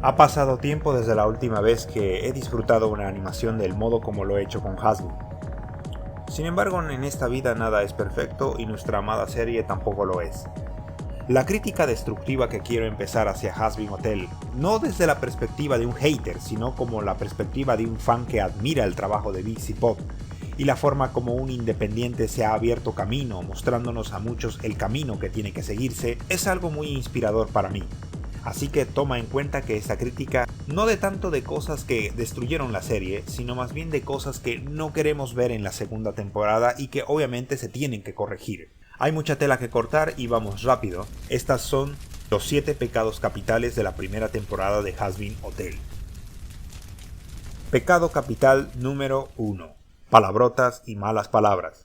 Ha pasado tiempo desde la última vez que he disfrutado una animación del modo como lo he hecho con Hasbin. Sin embargo, en esta vida nada es perfecto y nuestra amada serie tampoco lo es. La crítica destructiva que quiero empezar hacia Hazbin Hotel, no desde la perspectiva de un hater, sino como la perspectiva de un fan que admira el trabajo de Big Pop y la forma como un independiente se ha abierto camino, mostrándonos a muchos el camino que tiene que seguirse, es algo muy inspirador para mí. Así que toma en cuenta que esta crítica no de tanto de cosas que destruyeron la serie, sino más bien de cosas que no queremos ver en la segunda temporada y que obviamente se tienen que corregir. Hay mucha tela que cortar y vamos rápido. Estas son los 7 pecados capitales de la primera temporada de Hazbin Hotel. Pecado capital número 1. Palabrotas y malas palabras.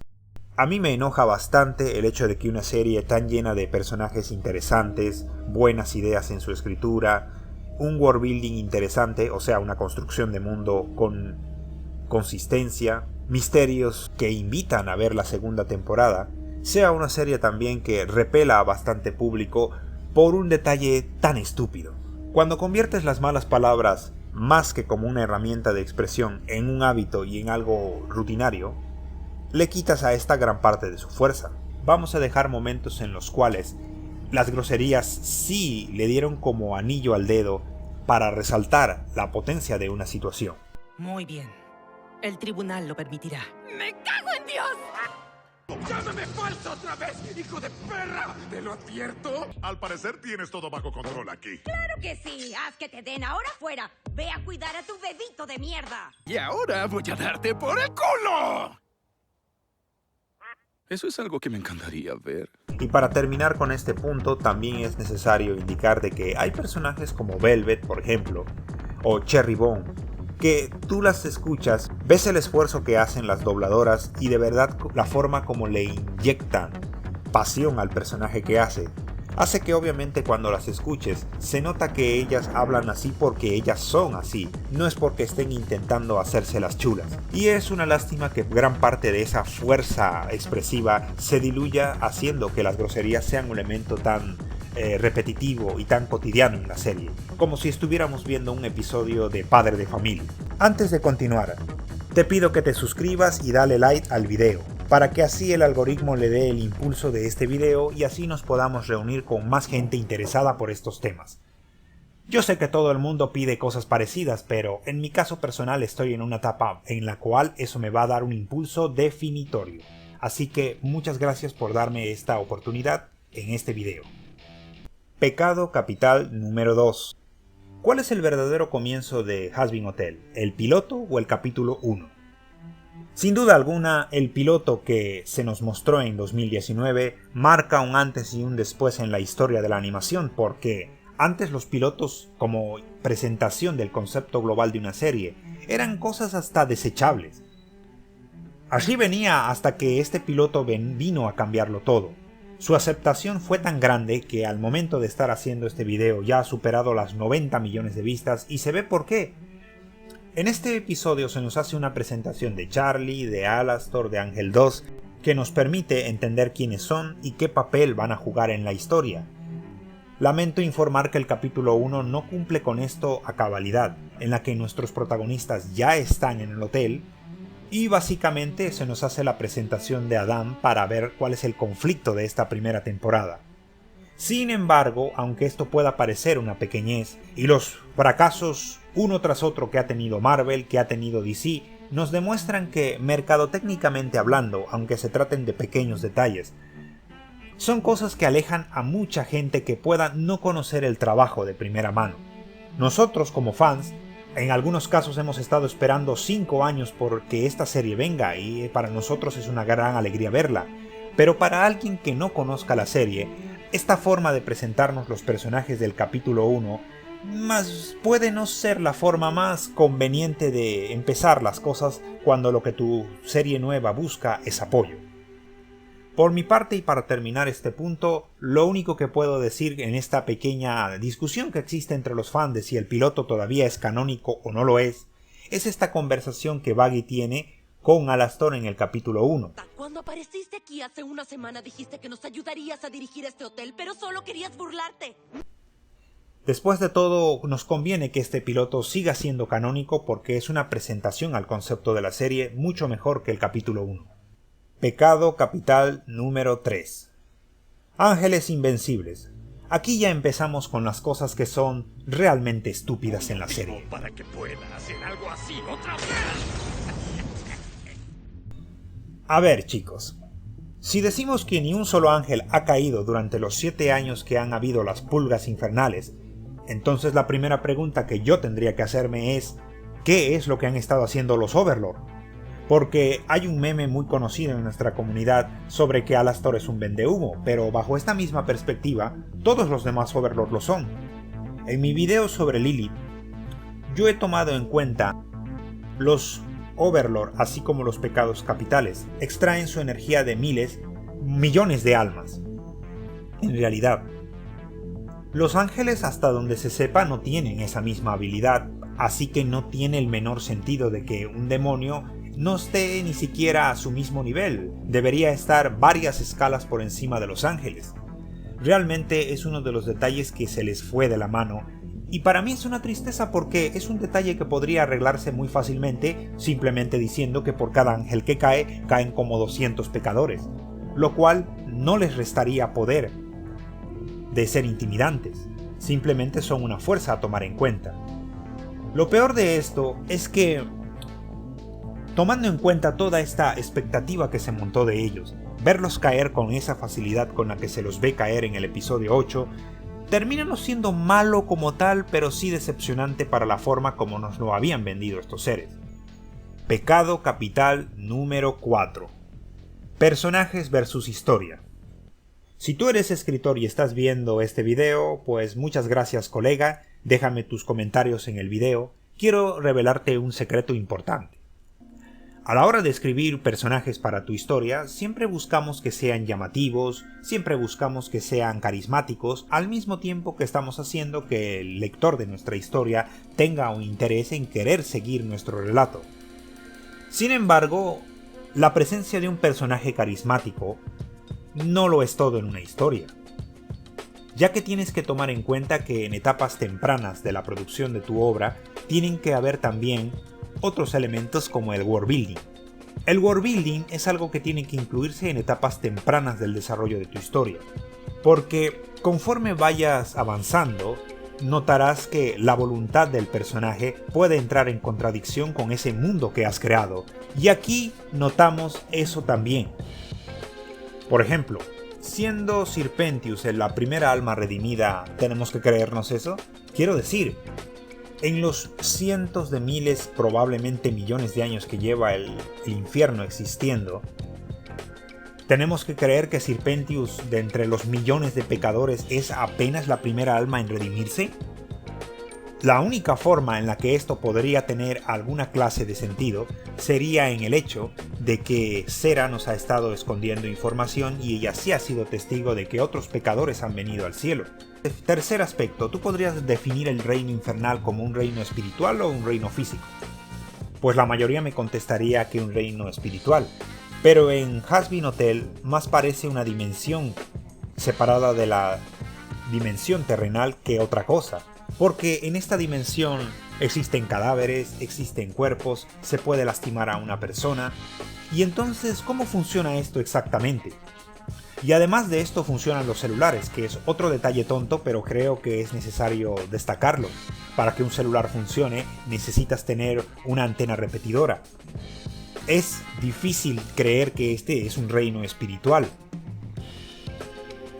A mí me enoja bastante el hecho de que una serie tan llena de personajes interesantes, buenas ideas en su escritura, un world building interesante, o sea, una construcción de mundo con consistencia, misterios que invitan a ver la segunda temporada, sea una serie también que repela a bastante público por un detalle tan estúpido. Cuando conviertes las malas palabras, más que como una herramienta de expresión, en un hábito y en algo rutinario, le quitas a esta gran parte de su fuerza. Vamos a dejar momentos en los cuales las groserías sí le dieron como anillo al dedo para resaltar la potencia de una situación. Muy bien. El tribunal lo permitirá. ¡Me cago en Dios! ¡Llámame falso otra vez, hijo de perra! ¿Te lo advierto? Al parecer tienes todo bajo control aquí. ¡Claro que sí! ¡Haz que te den ahora fuera! ¡Ve a cuidar a tu bebito de mierda! Y ahora voy a darte por el culo. Eso es algo que me encantaría ver. Y para terminar con este punto, también es necesario indicar de que hay personajes como Velvet, por ejemplo, o Cherry Bone, que tú las escuchas, ves el esfuerzo que hacen las dobladoras y de verdad la forma como le inyectan pasión al personaje que hace que obviamente cuando las escuches se nota que ellas hablan así porque ellas son así, no es porque estén intentando hacerse las chulas. Y es una lástima que gran parte de esa fuerza expresiva se diluya haciendo que las groserías sean un elemento tan repetitivo y tan cotidiano en la serie, como si estuviéramos viendo un episodio de Padre de Familia. Antes de continuar, te pido que te suscribas y dale like al video, para que así el algoritmo le dé el impulso de este video y así nos podamos reunir con más gente interesada por estos temas. Yo sé que todo el mundo pide cosas parecidas, pero en mi caso personal estoy en una etapa en la cual eso me va a dar un impulso definitorio. Así que muchas gracias por darme esta oportunidad en este video. Pecado capital número 2. ¿Cuál es el verdadero comienzo de Hazbin Hotel? ¿El piloto o el capítulo 1? Sin duda alguna, el piloto que se nos mostró en 2019 marca un antes y un después en la historia de la animación, porque antes los pilotos, como presentación del concepto global de una serie, eran cosas hasta desechables. Así venía hasta que este piloto vino a cambiarlo todo. Su aceptación fue tan grande que al momento de estar haciendo este video ya ha superado las 90 millones de vistas y se ve por qué. En este episodio se nos hace una presentación de Charlie, de Alastor, de Ángel 2, que nos permite entender quiénes son y qué papel van a jugar en la historia. Lamento informar que el capítulo 1 no cumple con esto a cabalidad, en la que nuestros protagonistas ya están en el hotel, y básicamente se nos hace la presentación de Adam para ver cuál es el conflicto de esta primera temporada. Sin embargo, aunque esto pueda parecer una pequeñez, y los fracasos uno tras otro que ha tenido Marvel, que ha tenido DC, nos demuestran que, mercadotécnicamente hablando, aunque se traten de pequeños detalles, son cosas que alejan a mucha gente que pueda no conocer el trabajo de primera mano. Nosotros como fans, en algunos casos hemos estado esperando 5 años por que esta serie venga y para nosotros es una gran alegría verla, pero para alguien que no conozca la serie, esta forma de presentarnos los personajes del capítulo 1 más puede no ser la forma más conveniente de empezar las cosas cuando lo que tu serie nueva busca es apoyo. Por mi parte y para terminar este punto, lo único que puedo decir en esta pequeña discusión que existe entre los fans de si el piloto todavía es canónico o no lo es esta conversación que Baggy tiene con Alastor en el capítulo 1. Cuando apareciste aquí hace una semana dijiste que nos ayudarías a dirigir este hotel, pero solo querías burlarte. Después de todo, nos conviene que este piloto siga siendo canónico porque es una presentación al concepto de la serie mucho mejor que el capítulo 1. Pecado capital número 3. Ángeles invencibles. Aquí ya empezamos con las cosas que son realmente estúpidas en la serie. Para que pueda hacer algo así otra vez. A ver, chicos. Si decimos que ni un solo ángel ha caído durante los 7 años que han habido las pulgas infernales, entonces la primera pregunta que yo tendría que hacerme es ¿qué es lo que han estado haciendo los Overlord? Porque hay un meme muy conocido en nuestra comunidad sobre que Alastor es un vendehumo, pero bajo esta misma perspectiva, todos los demás Overlord lo son. En mi video sobre Lilith, yo he tomado en cuenta los Overlord, así como los pecados capitales, extraen su energía de miles, millones de almas. En realidad, los ángeles hasta donde se sepa no tienen esa misma habilidad, así que no tiene el menor sentido de que un demonio no esté ni siquiera a su mismo nivel, debería estar varias escalas por encima de los ángeles. Realmente es uno de los detalles que se les fue de la mano, y para mí es una tristeza porque es un detalle que podría arreglarse muy fácilmente simplemente diciendo que por cada ángel que cae, caen como 200 pecadores, lo cual no les restaría poder de ser intimidantes, simplemente son una fuerza a tomar en cuenta. Lo peor de esto es que, tomando en cuenta toda esta expectativa que se montó de ellos, verlos caer con esa facilidad con la que se los ve caer en el episodio 8, termina no siendo malo como tal, pero sí decepcionante para la forma como nos lo habían vendido estos seres. Pecado capital número 4. Personajes versus historia. Si tú eres escritor y estás viendo este video, pues muchas gracias, colega, déjame tus comentarios en el video, quiero revelarte un secreto importante. A la hora de escribir personajes para tu historia, siempre buscamos que sean llamativos, siempre buscamos que sean carismáticos, al mismo tiempo que estamos haciendo que el lector de nuestra historia tenga un interés en querer seguir nuestro relato. Sin embargo, la presencia de un personaje carismático no lo es todo en una historia, ya que tienes que tomar en cuenta que en etapas tempranas de la producción de tu obra tienen que haber también otros elementos como el world building. El world building es algo que tiene que incluirse en etapas tempranas del desarrollo de tu historia, porque conforme vayas avanzando, notarás que la voluntad del personaje puede entrar en contradicción con ese mundo que has creado, y aquí notamos eso también. Por ejemplo, siendo Serpentius la primera alma redimida, ¿tenemos que creernos eso? Quiero decir, en los cientos de miles, probablemente millones de años que lleva el infierno existiendo, ¿tenemos que creer que Serpentius, de entre los millones de pecadores, es apenas la primera alma en redimirse? La única forma en la que esto podría tener alguna clase de sentido sería en el hecho de que Sera nos ha estado escondiendo información y ella sí ha sido testigo de que otros pecadores han venido al cielo. Tercer aspecto, ¿tú podrías definir el reino infernal como un reino espiritual o un reino físico? Pues la mayoría me contestaría que un reino espiritual, pero en Hazbin Hotel más parece una dimensión separada de la dimensión terrenal que otra cosa. Porque en esta dimensión existen cadáveres, existen cuerpos, se puede lastimar a una persona. Y entonces, ¿cómo funciona esto exactamente? Y además de esto funcionan los celulares, que es otro detalle tonto, pero creo que es necesario destacarlo. Para que un celular funcione, necesitas tener una antena repetidora. Es difícil creer que este es un reino espiritual,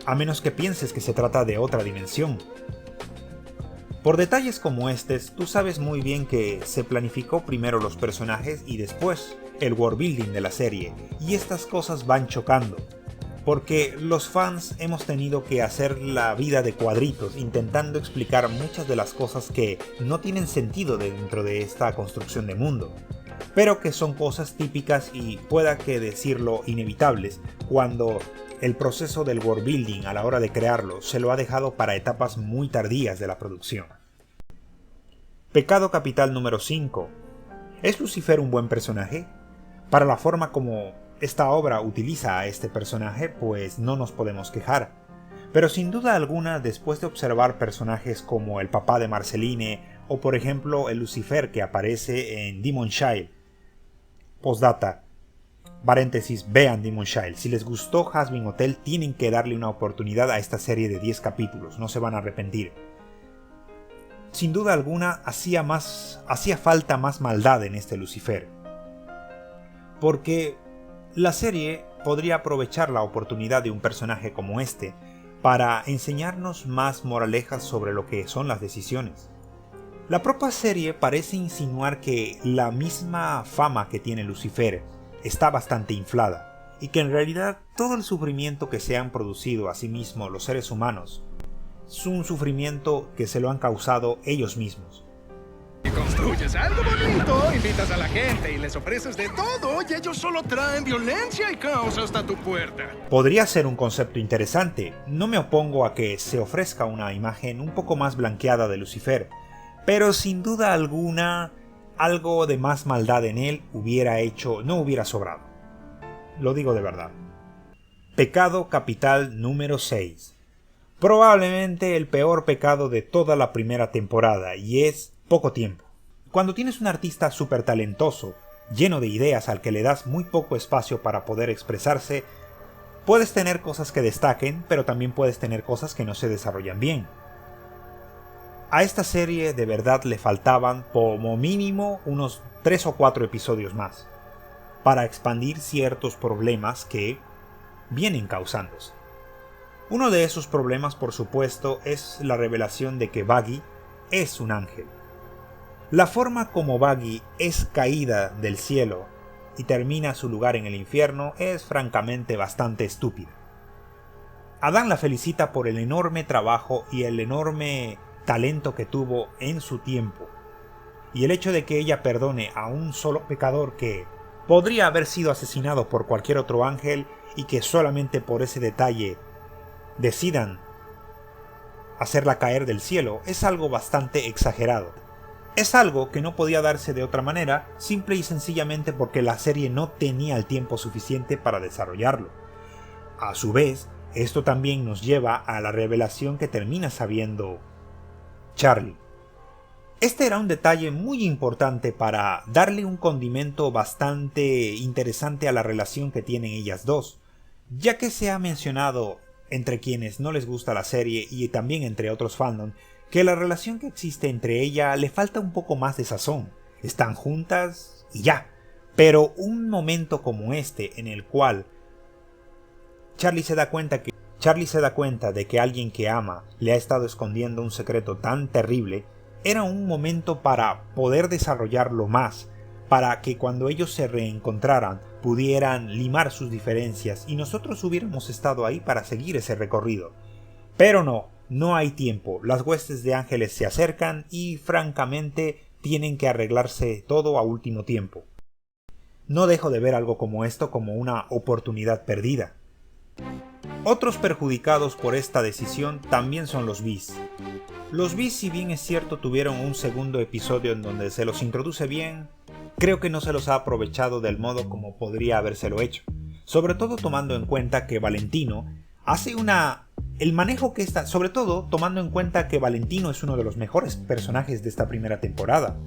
a menos que pienses que se trata de otra dimensión. Por detalles como estos, tú sabes muy bien que se planificó primero los personajes y después el world building de la serie, y estas cosas van chocando, porque los fans hemos tenido que hacer la vida de cuadritos intentando explicar muchas de las cosas que no tienen sentido dentro de esta construcción de mundo, pero que son cosas típicas y pueda que decirlo inevitables cuando el proceso del world building a la hora de crearlo se lo ha dejado para etapas muy tardías de la producción. Pecado capital número 5. ¿Es Lucifer un buen personaje? Para la forma como esta obra utiliza a este personaje, pues no nos podemos quejar. Pero sin duda alguna, después de observar personajes como el papá de Marceline o por ejemplo el Lucifer que aparece en Demon Child, postdata, paréntesis, vean Demon Child, si les gustó Hazbin Hotel tienen que darle una oportunidad a esta serie de 10 capítulos, no se van a arrepentir. Sin duda alguna hacía falta más maldad en este Lucifer, porque la serie podría aprovechar la oportunidad de un personaje como este para enseñarnos más moralejas sobre lo que son las decisiones. La propia serie parece insinuar que la misma fama que tiene Lucifer está bastante inflada, y que en realidad todo el sufrimiento que se han producido a sí mismos los seres humanos es un sufrimiento que se lo han causado ellos mismos. Y construyes algo bonito, invitas a la gente y les ofreces de todo, y ellos solo traen violencia y caos hasta tu puerta. Podría ser un concepto interesante, no me opongo a que se ofrezca una imagen un poco más blanqueada de Lucifer, pero sin duda alguna algo de más maldad en él no hubiera sobrado. Lo digo de verdad. Pecado capital número 6. Probablemente el peor pecado de toda la primera temporada, y es poco tiempo. Cuando tienes un artista súper talentoso, lleno de ideas al que le das muy poco espacio para poder expresarse, puedes tener cosas que destaquen, pero también puedes tener cosas que no se desarrollan bien. A esta serie de verdad le faltaban como mínimo unos 3 o 4 episodios más, para expandir ciertos problemas que vienen causándose. Uno de esos problemas, por supuesto, es la revelación de que Buggy es un ángel. La forma como Buggy es caída del cielo y termina su lugar en el infierno es francamente bastante estúpida. Adán la felicita por el enorme trabajo y el enorme talento que tuvo en su tiempo, y el hecho de que ella perdone a un solo pecador que podría haber sido asesinado por cualquier otro ángel y que solamente por ese detalle decidan hacerla caer del cielo es algo bastante exagerado. Es algo que no podía darse de otra manera, simple y sencillamente porque la serie no tenía el tiempo suficiente para desarrollarlo. A su vez, esto también nos lleva a la revelación que termina sabiendo Charlie. Este era un detalle muy importante para darle un condimento bastante interesante a la relación que tienen ellas dos, ya que se ha mencionado entre quienes no les gusta la serie y también entre otros fandom que la relación que existe entre ella le falta un poco más de sazón. Están juntas y ya, pero un momento como este en el cual Charlie se da cuenta de que alguien que ama le ha estado escondiendo un secreto tan terrible, era un momento para poder desarrollarlo más, para que cuando ellos se reencontraran pudieran limar sus diferencias y nosotros hubiéramos estado ahí para seguir ese recorrido. Pero no hay tiempo, las huestes de ángeles se acercan y francamente tienen que arreglarse todo a último tiempo. No dejo de ver algo como esto como una oportunidad perdida. Otros perjudicados por esta decisión también son los Beast. Los Beast, si bien es cierto tuvieron un segundo episodio en donde se los introduce bien, creo que no se los ha aprovechado del modo como podría habérselo hecho, sobre todo tomando en cuenta que Valentino hace el manejo que está, sobre todo tomando en cuenta que Valentino es uno de los mejores personajes de esta primera temporada.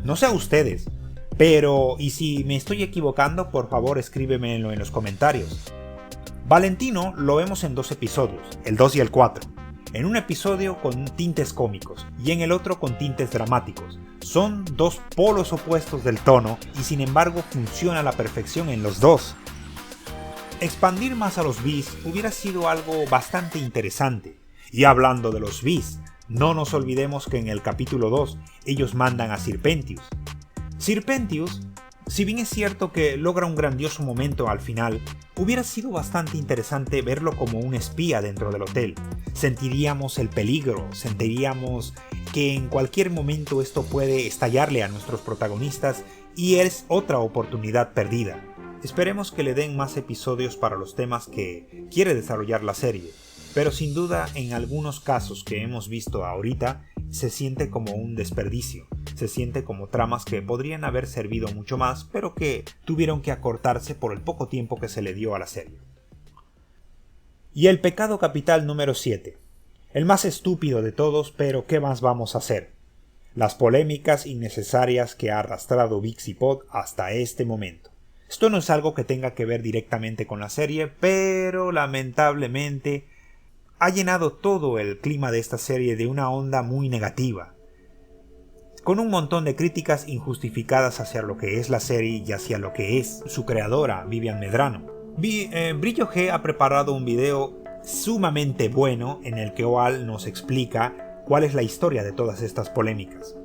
No sé a ustedes, pero y si me estoy equivocando, por favor escríbemelo en los comentarios. Valentino lo vemos en 2 episodios, el 2 y el 4. En un episodio con tintes cómicos y en el otro con tintes dramáticos. Son 2 polos opuestos del tono y sin embargo funciona a la perfección en los 2. Expandir más a los Beast hubiera sido algo bastante interesante. Y hablando de los Beast, no nos olvidemos que en el capítulo 2 ellos mandan a Sir Pentious. Sir Pentious, si bien es cierto que logra un grandioso momento al final, hubiera sido bastante interesante verlo como un espía dentro del hotel. Sentiríamos el peligro, sentiríamos que en cualquier momento esto puede estallarle a nuestros protagonistas y es otra oportunidad perdida. Esperemos que le den más episodios para los temas que quiere desarrollar la serie, pero sin duda en algunos casos que hemos visto ahorita se siente como un desperdicio, se siente como tramas que podrían haber servido mucho más, pero que tuvieron que acortarse por el poco tiempo que se le dio a la serie. Y el pecado capital número 7. El más estúpido de todos, pero ¿qué más vamos a hacer? Las polémicas innecesarias que ha arrastrado VixiPod hasta este momento. Esto no es algo que tenga que ver directamente con la serie, pero lamentablemente ha llenado todo el clima de esta serie de una onda muy negativa, con un montón de críticas injustificadas hacia lo que es la serie y hacia lo que es su creadora, Vivian Medrano. Brillo G ha preparado un video sumamente bueno en el que Oal nos explica cuál es la historia de todas estas polémicas.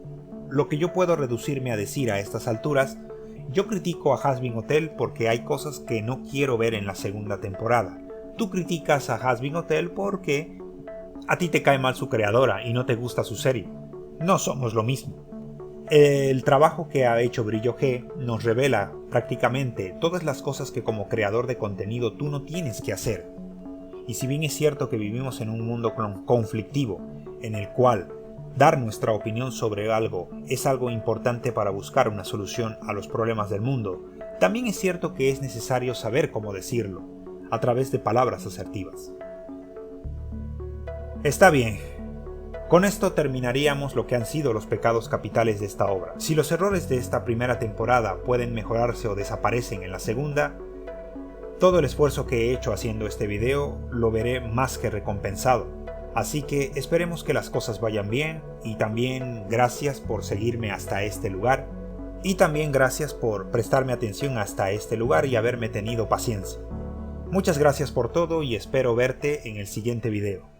Lo que yo puedo reducirme a decir a estas alturas: yo critico a Hazbin Hotel porque hay cosas que no quiero ver en la segunda temporada. Tú criticas a Hazbin Hotel porque a ti te cae mal su creadora y no te gusta su serie. No somos lo mismo. El trabajo que ha hecho Brillo G nos revela prácticamente todas las cosas que como creador de contenido tú no tienes que hacer. Y si bien es cierto que vivimos en un mundo conflictivo, en el cual dar nuestra opinión sobre algo es algo importante para buscar una solución a los problemas del mundo, también es cierto que es necesario saber cómo decirlo, a través de palabras asertivas. Está bien. Con esto terminaríamos lo que han sido los pecados capitales de esta obra. Si los errores de esta primera temporada pueden mejorarse o desaparecen en la segunda, todo el esfuerzo que he hecho haciendo este video lo veré más que recompensado. Así que esperemos que las cosas vayan bien, y también gracias por seguirme hasta este lugar, y también gracias por prestarme atención hasta este lugar y haberme tenido paciencia. Muchas gracias por todo y espero verte en el siguiente video.